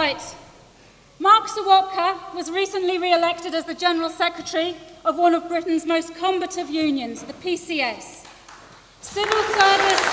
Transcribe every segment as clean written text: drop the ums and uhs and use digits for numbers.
Right. Mark Serwotka was recently re-elected as the General Secretary of one of Britain's most combative unions, the PCS. Civil service...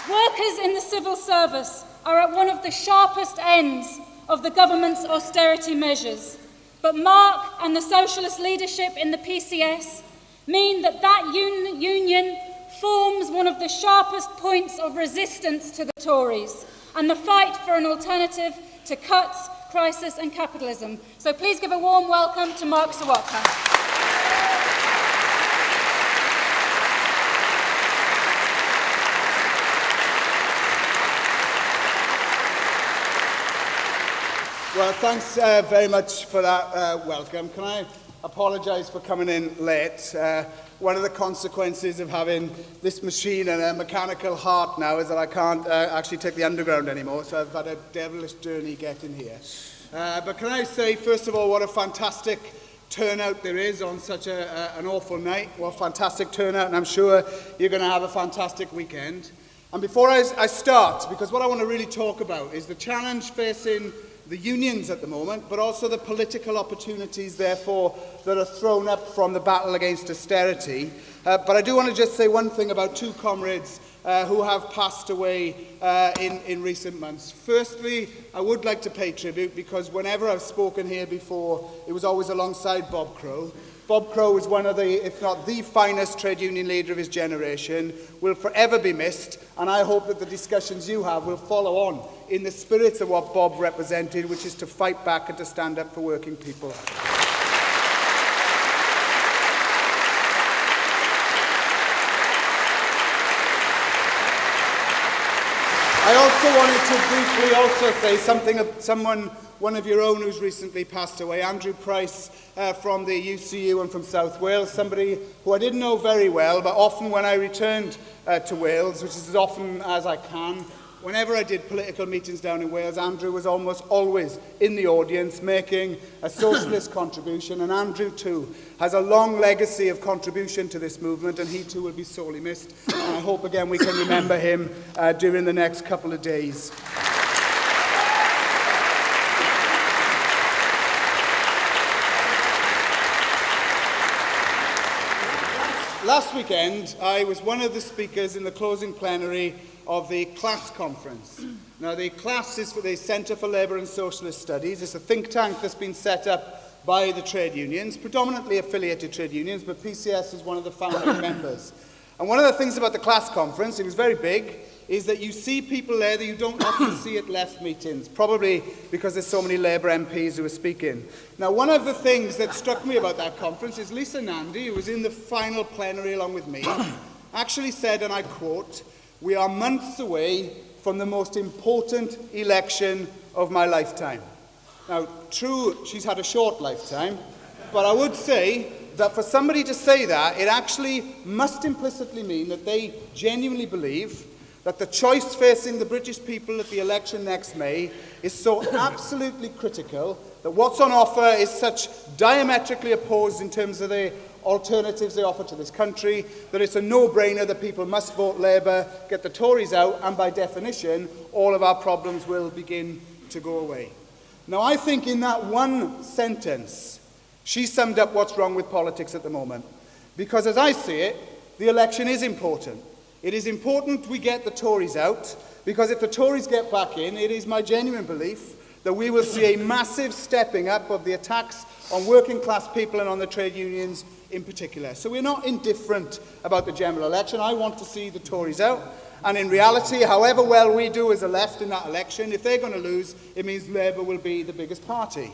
Workers in the civil service are at one of the sharpest ends of the government's austerity measures. But Mark and the Socialist leadership in the PCS mean that union forms one of the sharpest points of resistance to the Tories and the fight for an alternative to cuts, crisis and capitalism. So please give a warm welcome to Mark Serwotka. Well, thanks very much for that welcome. Can I apologise for coming in late? One of the consequences of having this machine and a mechanical heart now is that I can't actually take the underground anymore, so I've had a devilish journey getting here. But can I say, first of all, what a fantastic turnout there is on such an awful night. What a fantastic turnout, and I'm sure you're going to have a fantastic weekend. And before I start, because what I want to really talk about is the challenge facing the unions at the moment, but also the political opportunities, therefore, that are thrown up from the battle against austerity. But I do want to just say one thing about two comrades who have passed away in recent months. Firstly, I would like to pay tribute, because whenever I've spoken here before, it was always alongside Bob Crow. Bob Crow was one of the, if not the finest trade union leader of his generation, will forever be missed, and I hope that the discussions you have will follow on in the spirit of what Bob represented, which is to fight back and to stand up for working people. I also wanted to briefly say something of one of your own who's recently passed away, Andrew Price from the UCU and from South Wales, somebody who I didn't know very well, but often when I returned to Wales, which is as often as I can, whenever I did political meetings down in Wales, Andrew was almost always in the audience making a socialist contribution, and Andrew too has a long legacy of contribution to this movement, and he too will be sorely missed. And I hope again we can remember him during the next couple of days. Last weekend, I was one of the speakers in the closing plenary of the CLASS conference. Now, the CLASS is for the Centre for Labour and Socialist Studies. It's a think tank that's been set up by the trade unions, predominantly affiliated trade unions, but PCS is one of the founding members. And one of the things about the CLASS conference, it was very big, is that you see people there that you don't often see at left meetings, probably because there's so many Labour MPs who are speaking. Now, one of the things that struck me about that conference is Lisa Nandy, who was in the final plenary along with me, actually said, and I quote, "We are months away from the most important election of my lifetime." Now, true, she's had a short lifetime, but I would say that for somebody to say that, it actually must implicitly mean that they genuinely believe that the choice facing the British people at the election next May is so absolutely critical, that what's on offer is such diametrically opposed in terms of the alternatives they offer to this country, that it's a no-brainer that people must vote Labour, get the Tories out, and by definition, all of our problems will begin to go away. Now, I think in that one sentence, she summed up what's wrong with politics at the moment. Because as I see it, the election is important. It is important we get the Tories out, because if the Tories get back in, it is my genuine belief that we will see a massive stepping up of the attacks on working class people and on the trade unions in particular. So we're not indifferent about the general election. I want to see the Tories out. And in reality, however well we do as a left in that election, if they're going to lose, it means Labour will be the biggest party.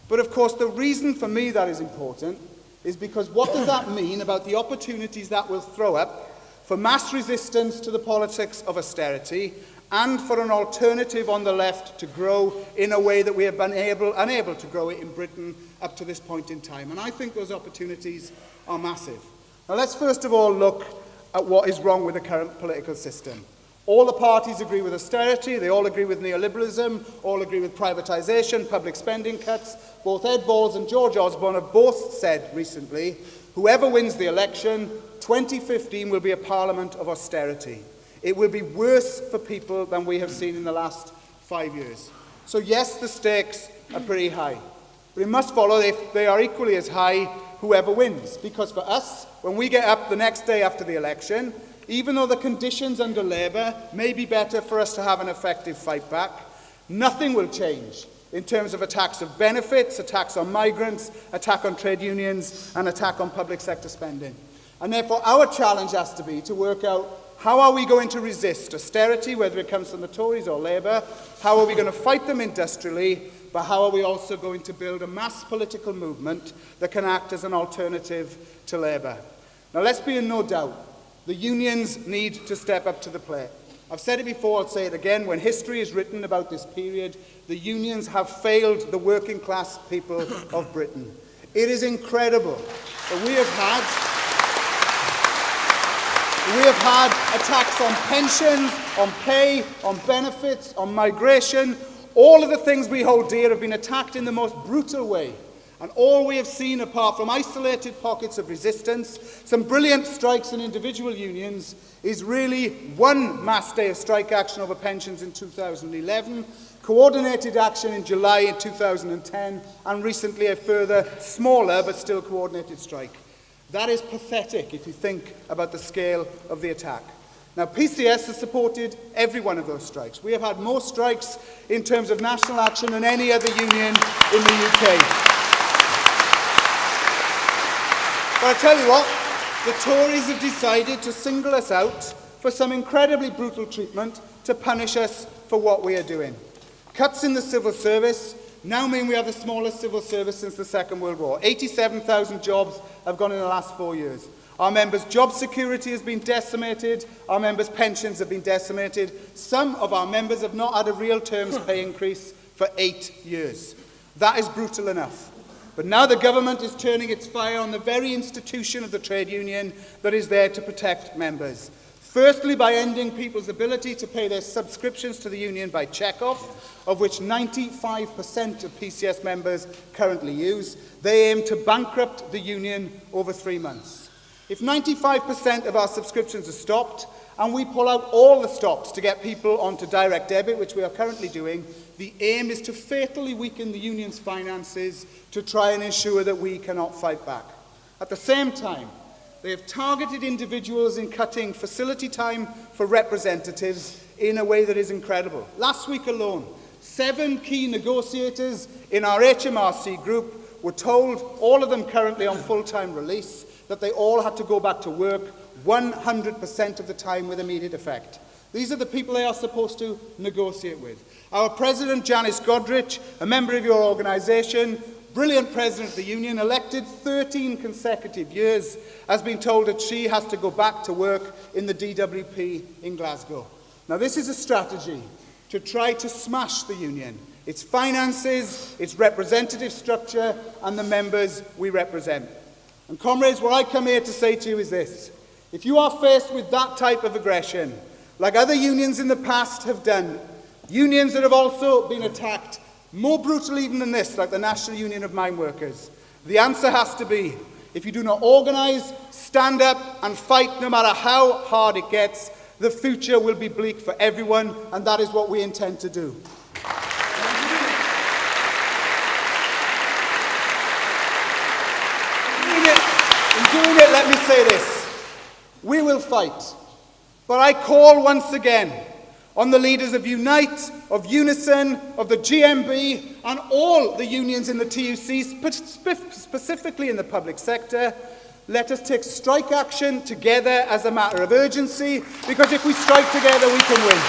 But of course, the reason for me that is important is because what does that mean about the opportunities that will throw up for mass resistance to the politics of austerity and for an alternative on the left to grow in a way that we have been unable to grow it in Britain up to this point in time. And I think those opportunities are massive. Now, let's first of all look at what is wrong with the current political system. All the parties agree with austerity, they all agree with neoliberalism, all agree with privatisation, public spending cuts. Both Ed Balls and George Osborne have both said recently, whoever wins the election, 2015 will be a parliament of austerity. it will be worse for people than we have seen in the last 5 years. So yes, the stakes are pretty high. But it must follow if they are equally as high, whoever wins. Because for us, when we get up the next day after the election, even though the conditions under Labour may be better for us to have an effective fight back, nothing will change in terms of attacks of benefits, attacks on migrants, attack on trade unions, and attack on public sector spending. And therefore, our challenge has to be to work out how are we going to resist austerity, whether it comes from the Tories or Labour, how are we going to fight them industrially, but how are we also going to build a mass political movement that can act as an alternative to Labour. Now, let's be in no doubt, the unions need to step up to the plate. I've said it before, I'll say it again, when history is written about this period, the unions have failed the working class people of Britain. It is incredible that we have had attacks on pensions, on pay, on benefits, on migration. All of the things we hold dear have been attacked in the most brutal way. And all we have seen, apart from isolated pockets of resistance, some brilliant strikes in individual unions, is really one mass day of strike action over pensions in 2011, coordinated action in July in 2010, and recently a further smaller but still coordinated strike. That is pathetic if you think about the scale of the attack. Now, PCS has supported every one of those strikes. We have had more strikes in terms of national action than any other union in the UK. But I tell you what, the Tories have decided to single us out for some incredibly brutal treatment to punish us for what we are doing. Cuts in the civil service now mean we have the smallest civil service since the Second World War. 87,000 jobs have gone in the last 4 years. Our members' job security has been decimated. Our members' pensions have been decimated. Some of our members have not had a real terms pay increase for 8 years. That is brutal enough. But now the government is turning its fire on the very institution of the trade union that is there to protect members. Firstly, by ending people's ability to pay their subscriptions to the union by check-off, of which 95% of PCS members currently use. They aim to bankrupt the union over 3 months. If 95% of our subscriptions are stopped, and we pull out all the stops to get people onto direct debit, which we are currently doing, the aim is to fatally weaken the union's finances to try and ensure that we cannot fight back. At the same time, they have targeted individuals in cutting facility time for representatives in a way that is incredible. Last week alone, 7 key negotiators in our HMRC group were told, all of them currently on full-time release, that they all had to go back to work 100% of the time with immediate effect. These are the people they are supposed to negotiate with. Our president, Janice Godrich, a member of your organisation, brilliant president of the union, elected 13 consecutive years, has been told that she has to go back to work in the DWP in Glasgow. Now, this is a strategy to try to smash the union, its finances, its representative structure, and the members we represent. And comrades, what I come here to say to you is this. If you are faced with that type of aggression, like other unions in the past have done, unions that have also been attacked more brutal even than this, like the National Union of Mine Workers, the answer has to be, if you do not organise, stand up and fight no matter how hard it gets, the future will be bleak for everyone, and that is what we intend to do. In doing it, let me say this. We will fight. But I call once again on the leaders of Unite, of Unison, of the GMB, and all the unions in the TUC, specifically in the public sector. Let us take strike action together as a matter of urgency, because if we strike together, we can win.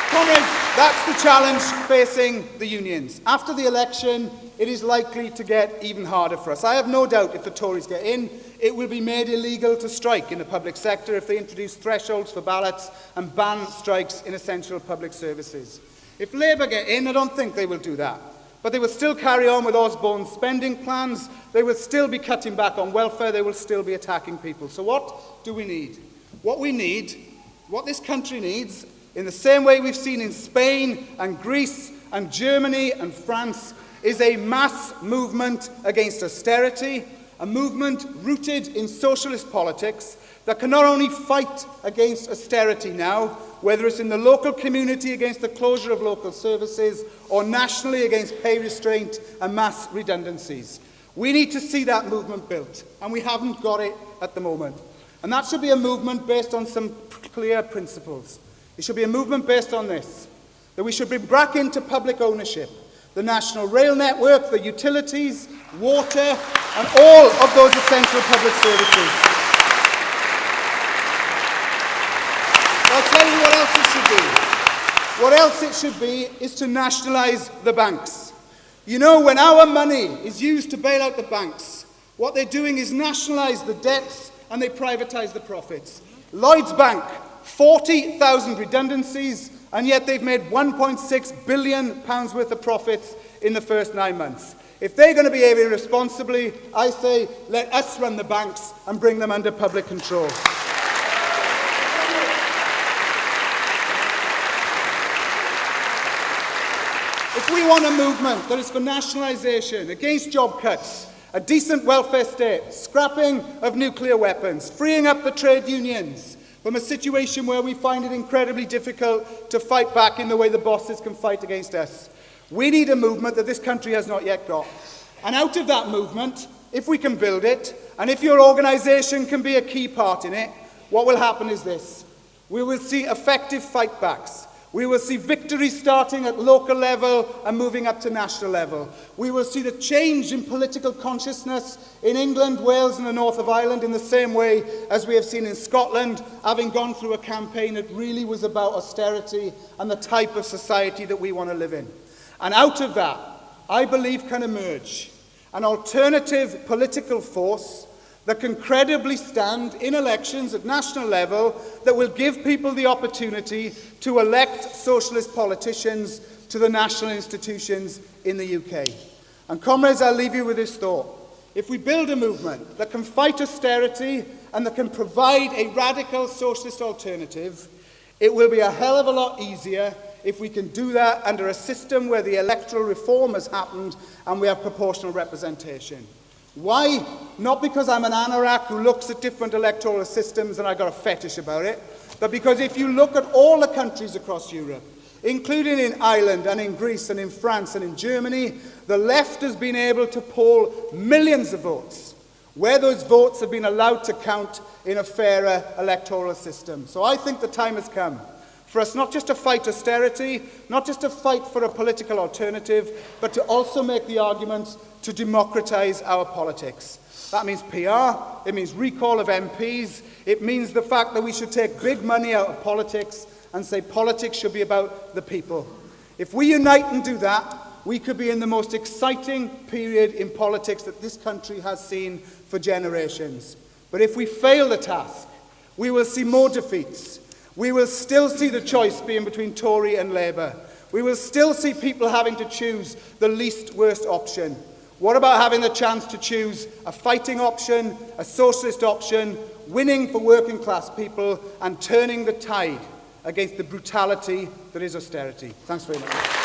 Comrades, that's the challenge facing the unions. After the election, it is likely to get even harder for us. I have no doubt if the Tories get in, it will be made illegal to strike in the public sector if they introduce thresholds for ballots and ban strikes in essential public services. If Labour get in, I don't think they will do that. But they will still carry on with Osborne's spending plans. They will still be cutting back on welfare. They will still be attacking people. So what do we need? What this country needs, in the same way we've seen in Spain and Greece and Germany and France, is a mass movement against austerity, a movement rooted in socialist politics that can not only fight against austerity now, whether it's in the local community against the closure of local services or nationally against pay restraint and mass redundancies. We need to see that movement built, and we haven't got it at the moment. And that should be a movement based on some clear principles. It should be a movement based on this, that we should bring back into public ownership the national rail network, the utilities, water, and all of those essential public services. I'll tell you what else it should be. What else it should be is to nationalise the banks. You know, when our money is used to bail out the banks, what they're doing is nationalise the debts and they privatise the profits. Lloyds Bank, 40,000 redundancies, and yet they've made £1.6 billion worth of profits in the first 9 months. If they're going to behave irresponsibly, I say, let us run the banks and bring them under public control. If we want a movement that is for nationalisation, against job cuts, a decent welfare state, scrapping of nuclear weapons, freeing up the trade unions, from a situation where we find it incredibly difficult to fight back in the way the bosses can fight against us. We need a movement that this country has not yet got. And out of that movement, if we can build it, and if your organisation can be a key part in it, what will happen is this. We will see effective fight backs. We will see victory starting at local level and moving up to national level. We will see the change in political consciousness in England, Wales and the north of Ireland in the same way as we have seen in Scotland, having gone through a campaign that really was about austerity and the type of society that we want to live in. And out of that, I believe can emerge an alternative political force that can credibly stand in elections at national level that will give people the opportunity to elect socialist politicians to the national institutions in the UK. And comrades, I'll leave you with this thought. If we build a movement that can fight austerity and that can provide a radical socialist alternative, it will be a hell of a lot easier if we can do that under a system where the electoral reform has happened and we have proportional representation. Why? Not because I'm an anorak who looks at different electoral systems and I've got a fetish about it, but because if you look at all the countries across Europe, including in Ireland and in Greece and in France and in Germany, the left has been able to poll millions of votes, where those votes have been allowed to count in a fairer electoral system. So I think the time has come for us not just to fight austerity, not just to fight for a political alternative, but to also make the arguments to democratise our politics. That means PR, it means recall of MPs, it means the fact that we should take big money out of politics and say politics should be about the people. If we unite and do that, we could be in the most exciting period in politics that this country has seen for generations. But if we fail the task, we will see more defeats. We will still see the choice being between Tory and Labour. We will still see people having to choose the least worst option. What about having the chance to choose a fighting option, a socialist option, winning for working class people and turning the tide against the brutality that is austerity? Thanks very much.